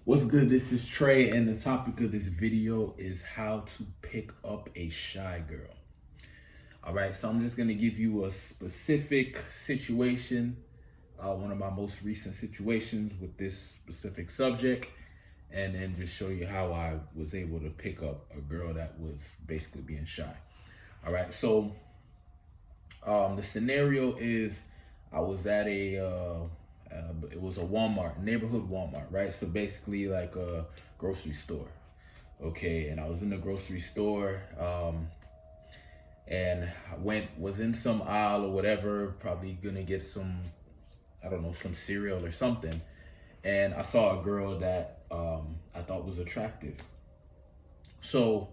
What's good? This is Trey, and the topic of this video is how to pick up a shy girl. All right, so I'm just gonna give you a specific situation, one of my most recent situations with this specific subject, and then just show you how I was able to pick up a girl that was basically being shy. All right, so the scenario is I was at it was a Walmart, neighborhood Walmart, right? So basically like a grocery store. Okay, and I was in the grocery store, and was in some aisle or whatever, probably gonna get some, I don't know, some cereal or something. And I saw a girl that I thought was attractive. So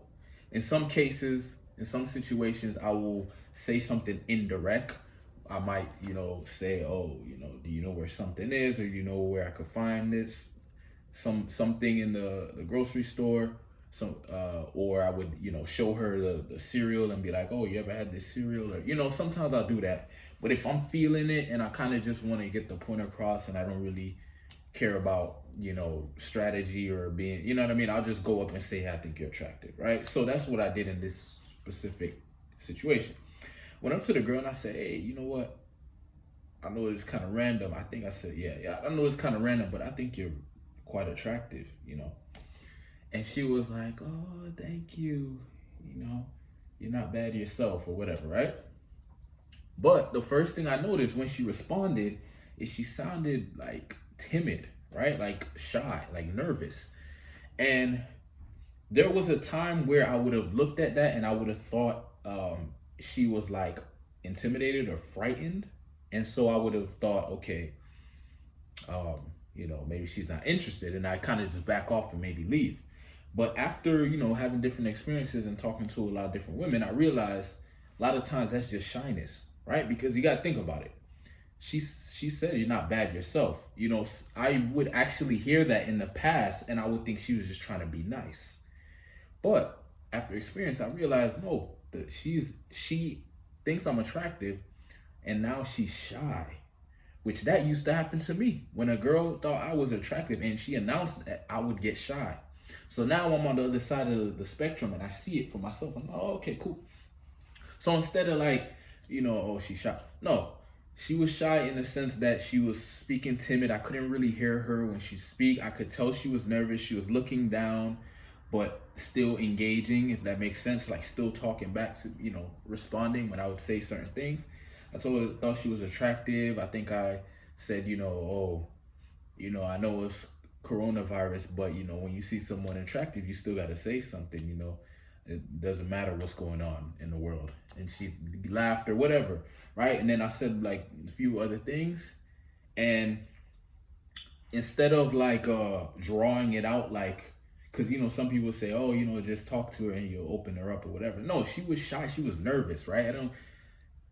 in some cases, in some situations, I will say something indirect. I might, say, oh, do you know where something is, or you know where I could find this? Something in the grocery store. Or I would, show her the cereal and be like, oh, you ever had this cereal? Or, sometimes I'll do that. But if I'm feeling it and I kind of just want to get the point across and I don't really care about, strategy or being, you know what I mean? I'll just go up and say, I think you're attractive, right? So that's what I did in this specific situation. Went up to the girl and I said, hey, you know what? I know it's kind of random. I think I said, yeah, I know it's kind of random, but I think you're quite attractive, And she was like, oh, thank you. You're not bad yourself or whatever, right? But the first thing I noticed when she responded is she sounded like timid, right? Like shy, like nervous. And there was a time where I would have looked at that and I would have thought she was like intimidated or frightened. And so I would have thought, okay, maybe she's not interested. And I kind of just back off and maybe leave. But after, having different experiences and talking to a lot of different women, I realized a lot of times that's just shyness, right? Because you got to think about it. She said you're not bad yourself. I would actually hear that in the past and I would think she was just trying to be nice. But after experience, I realized no, that she thinks I'm attractive and now she's shy. Which that used to happen to me. When a girl thought I was attractive and she announced that, I would get shy. So now I'm on the other side of the spectrum and I see it for myself. I'm like, oh, okay, cool. So instead of like, oh, she's shy. No, she was shy in the sense that she was speaking timid. I couldn't really hear her when she speak. I could tell she was nervous. She was looking down, but still engaging, if that makes sense. Like still talking back to, responding when I would say certain things. I thought she was attractive. I think I said, oh, I know it's coronavirus, but when you see someone attractive, you still got to say something. It doesn't matter what's going on in the world. And she laughed or whatever, right? And then I said like a few other things, and instead of like drawing it out, like, because some people say, oh, just talk to her and you'll open her up or whatever. No, she was shy. She was nervous, right?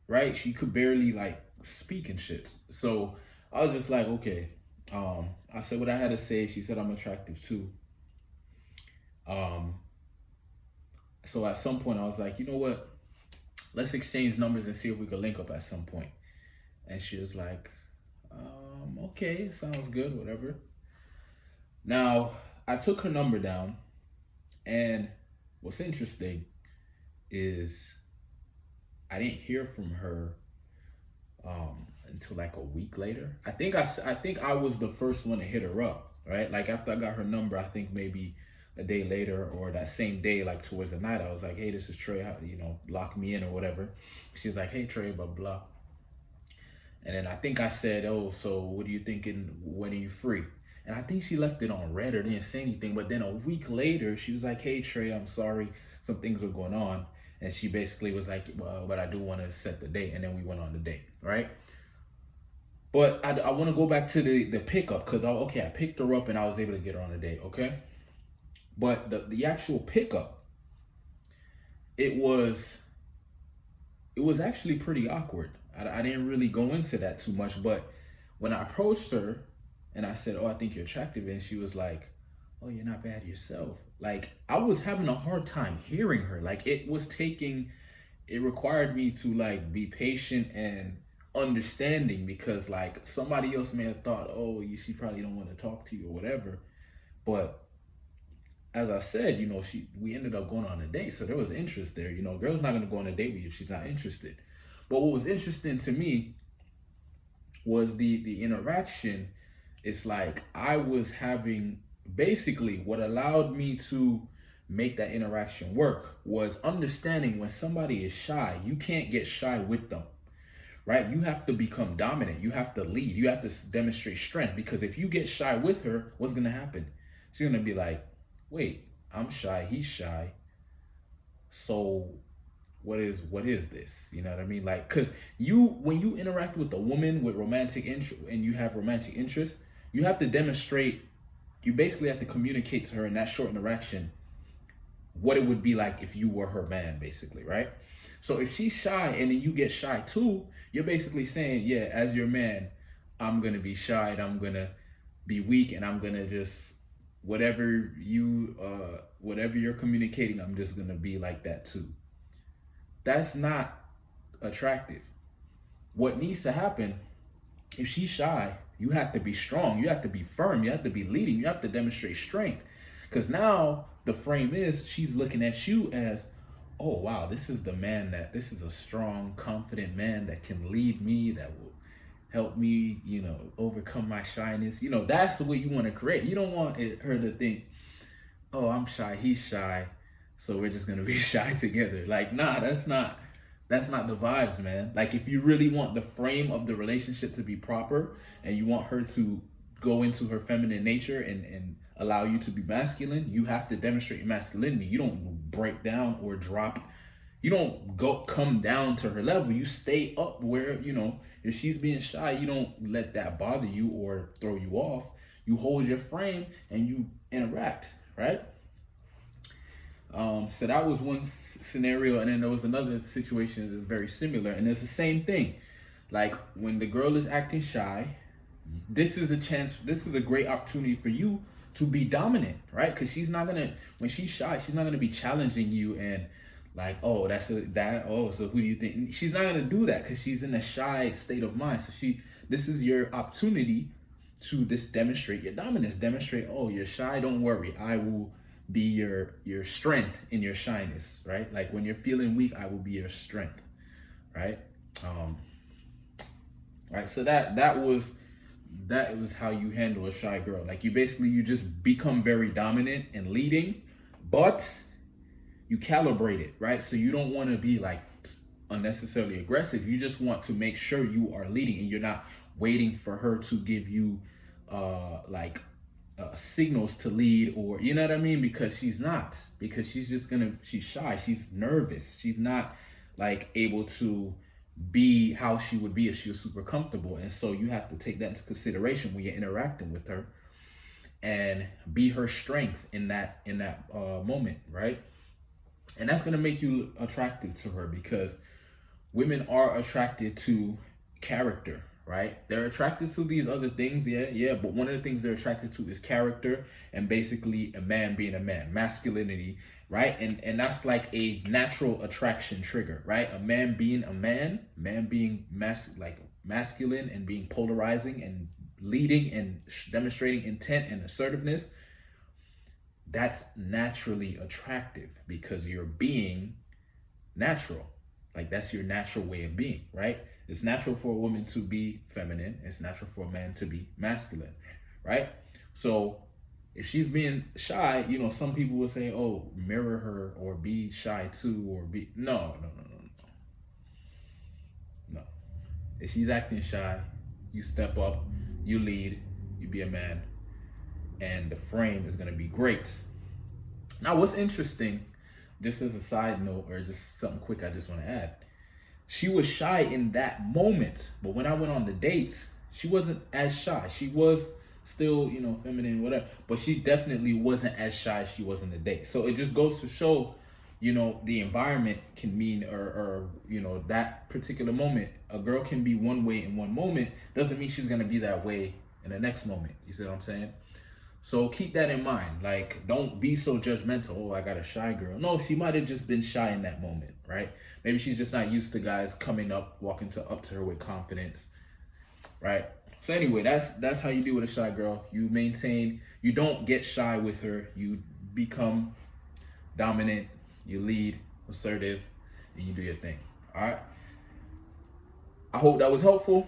Right? She could barely like speak and shit. So I was just like, okay. I said what I had to say. She said I'm attractive too. So at some point I was like, you know what? Let's exchange numbers and see if we could link up at some point. And she was like, okay, sounds good, whatever. Now I took her number down, and what's interesting is I didn't hear from her until like a week later. I think I was the first one to hit her up, right? Like after I got her number, I think maybe a day later or that same day, like towards the night, I was like, hey, this is Trey, lock me in or whatever. She was like, hey, Trey, blah, blah. And then I think I said, oh, so what are you thinking? When are you free? And I think she left it on red or didn't say anything. But then a week later, she was like, hey, Trey, I'm sorry. Some things are going on. And she basically was like, well, but I do want to set the date. And then we went on the date, right? But I want to go back to the pickup because I picked her up and I was able to get her on a date, okay? But the actual pickup, it was actually pretty awkward. I didn't really go into that too much, but when I approached her and I said, oh, I think you're attractive, and she was like, oh, you're not bad yourself. Like, I was having a hard time hearing her. Like, it required me to like be patient and understanding, because like somebody else may have thought, oh, she probably don't want to talk to you or whatever. But as I said, we ended up going on a date, so there was interest there. Girl's not gonna go on a date with you if she's not interested. But what was interesting to me was the interaction. It's like I was having, basically what allowed me to make that interaction work was understanding when somebody is shy, you can't get shy with them, right? You have to become dominant. You have to lead. You have to demonstrate strength, because if you get shy with her, what's going to happen? She's going to be like, wait, I'm shy. He's shy. So what is this? You know what I mean? Like, because when you interact with a woman with romantic interest and you have romantic interest, you have to demonstrate, you basically have to communicate to her in that short interaction what it would be like if you were her man, basically, right? So if she's shy and then you get shy too, you're basically saying, yeah, as your man, I'm gonna be shy and I'm gonna be weak and I'm gonna just whatever you're communicating, I'm just gonna be like that too. That's not attractive. What needs to happen, if she's shy, you have to be strong, you have to be firm, you have to be leading, you have to demonstrate strength. Because now the frame is she's looking at you as, oh wow, this is a strong, confident man that can lead me, that will help me, overcome my shyness. That's the way you want to create. You don't want her to think, oh, I'm shy, he's shy, so we're just gonna be shy together. Like, nah, that's not the vibes, man. Like, if you really want the frame of the relationship to be proper and you want her to go into her feminine nature and allow you to be masculine, you have to demonstrate masculinity. You don't break down or drop. You don't come down to her level. You stay up where, if she's being shy, you don't let that bother you or throw you off. You hold your frame and you interact, right? So that was one scenario, and then there was another situation that was very similar, and it's the same thing. Like, when the girl is acting shy, this is a great opportunity for you to be dominant, right? Because when she's shy, she's not gonna be challenging you and like, oh, so who do you think? She's not gonna do that because she's in a shy state of mind. So this is your opportunity to demonstrate your dominance. Demonstrate, oh, you're shy, don't worry, I will be your strength in your shyness, right? Like, when you're feeling weak, I will be your strength, right? Right. So that was how you handle a shy girl. Like, you just become very dominant and leading, but you calibrate it, right? So you don't want to be like unnecessarily aggressive. You just want to make sure you are leading and you're not waiting for her to give you signals to lead, or you know what I mean? Because she's shy, she's nervous, she's not like able to be how she would be if she was super comfortable. And so you have to take that into consideration when you're interacting with her and be her strength in that moment, right? And that's going to make you attractive to her, because women are attracted to character, right? They're attracted to these other things, yeah, but one of the things they're attracted to is character, and basically a man being a man, masculinity, right? And that's like a natural attraction trigger, right? A man being a man being masculine and being polarizing and leading and demonstrating intent and assertiveness, that's naturally attractive because you're being natural. Like, that's your natural way of being, right? It's natural for a woman to be feminine. It's natural for a man to be masculine, right? So if she's being shy, some people will say, oh, mirror her or be shy too, or be, no. If she's acting shy, you step up, you lead, you be a man, and the frame is going to be great. Now, what's interesting, just as a side note, or just something quick I just want to add, she was shy in that moment, but when I went on the dates, she wasn't as shy. She was still, feminine, whatever, but she definitely wasn't as shy as she was in the date. So it just goes to show, the environment can mean, or that particular moment, a girl can be one way in one moment, doesn't mean she's going to be that way in the next moment. You see what I'm saying? So keep that in mind. Like, don't be so judgmental. Oh, I got a shy girl. No, she might have just been shy in that moment, right? Maybe she's just not used to guys coming up, walking up to her with confidence, right? So anyway, that's how you deal with a shy girl. You maintain. You don't get shy with her. You become dominant. You lead, assertive, and you do your thing. All right. I hope that was helpful.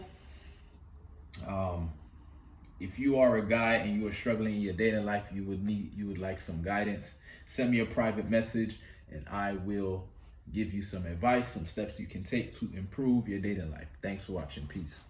If you are a guy and you are struggling in your dating life, you would like some guidance, send me a private message and I will give you some advice, some steps you can take to improve your dating life. Thanks for watching. Peace.